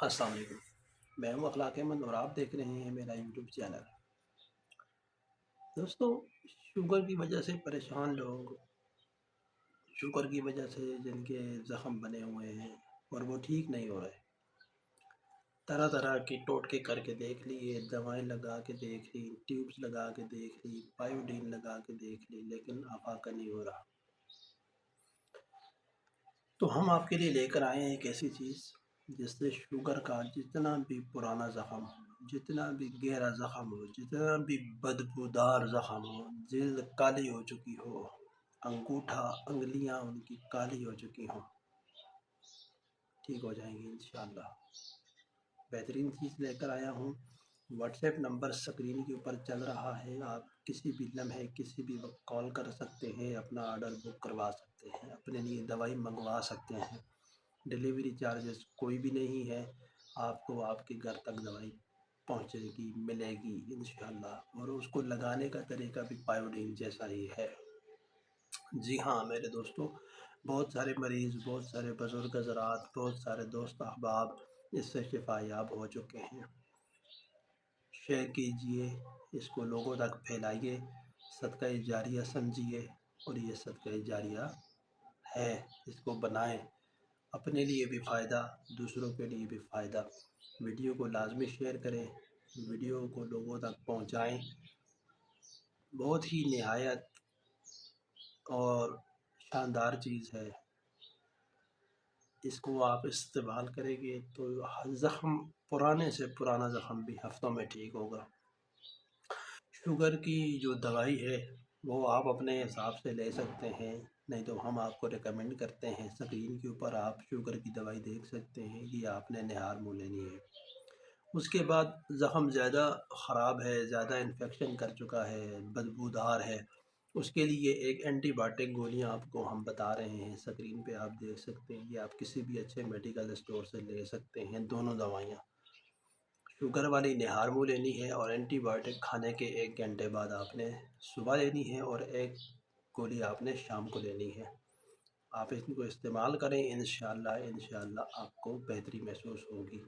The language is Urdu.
السلام علیکم، میں ہوں اخلاق احمد اور آپ دیکھ رہے ہیں میرا یوٹیوب چینل۔ دوستو، شوگر کی وجہ سے پریشان لوگ، شوگر کی وجہ سے جن کے زخم بنے ہوئے ہیں اور وہ ٹھیک نہیں ہو رہے، طرح طرح کی ٹوٹکے کر کے دیکھ لیے، دوائیں لگا کے دیکھ لی، ٹیوبس لگا کے دیکھ لی، پائیوڈین لگا کے دیکھ لی، لیکن افاقہ نہیں ہو رہا۔ تو ہم آپ کے لیے لے کر آئے ہیں ایک ایسی چیز جس سے شوگر کا جتنا بھی پرانا زخم ہو، جتنا بھی گہرا زخم ہو، جتنا بھی بدبودار زخم ہو، جلد کالی ہو چکی ہو، انگوٹھا انگلیاں ان کی کالی ہو چکی ہوں، ٹھیک ہو جائیں گی انشاءاللہ۔ بہترین چیز لے کر آیا ہوں۔ واٹس ایپ نمبر سکرین کے اوپر چل رہا ہے، آپ کسی بھی لمحے کسی بھی وقت کال کر سکتے ہیں، اپنا آرڈر بک کروا سکتے ہیں، اپنے لیے دوائی منگوا سکتے ہیں۔ ڈیلیوری چارجز کوئی بھی نہیں ہے، آپ کو آپ کے گھر تک دوائی پہنچے گی، ملے گی انشاءاللہ۔ اور اس کو لگانے کا طریقہ بھی پائیوڈین جیسا ہی ہے۔ جی ہاں میرے دوستو، بہت سارے مریض، بہت سارے بزرگ حضرات، بہت سارے دوست احباب اس سے شفا یاب ہو چکے ہیں۔ شیئر کیجئے، اس کو لوگوں تک پھیلائیے، صدقہ جاریہ سمجھیے، اور یہ صدقہ جاریہ ہے، اس کو بنائیں، اپنے لیے بھی فائدہ، دوسروں کے لیے بھی فائدہ۔ ویڈیو کو لازمی شیئر کریں، ویڈیو کو لوگوں تک پہنچائیں۔ بہت ہی نہایت اور شاندار چیز ہے، اس کو آپ استعمال کریں گے تو زخم، پرانے سے پرانا زخم بھی ہفتوں میں ٹھیک ہوگا۔ شوگر کی جو دوائی ہے وہ آپ اپنے حساب سے لے سکتے ہیں، نہیں تو ہم آپ کو ریکمینڈ کرتے ہیں۔ سکرین کے اوپر آپ شوگر کی دوائی دیکھ سکتے ہیں، یہ آپ نے نہار منہ لینی ہے۔ اس کے بعد زخم زیادہ خراب ہے، زیادہ انفیکشن کر چکا ہے، بدبودار ہے، اس کے لیے ایک اینٹی بائیوٹک گولیاں آپ کو ہم بتا رہے ہیں، سکرین پہ آپ دیکھ سکتے ہیں۔ یہ آپ کسی بھی اچھے میڈیکل اسٹور سے لے سکتے ہیں، دونوں دوائیاں۔ شوگر والی نہار منہ لینی ہے، اور اینٹی بائیوٹک کھانے کے 1 گھنٹے بعد آپ نے صبح لینی ہے، اور ایک گولی آپ نے شام کو لینی ہے۔ آپ اس کو استعمال کریں، انشاءاللہ آپ کو بہتری محسوس ہوگی۔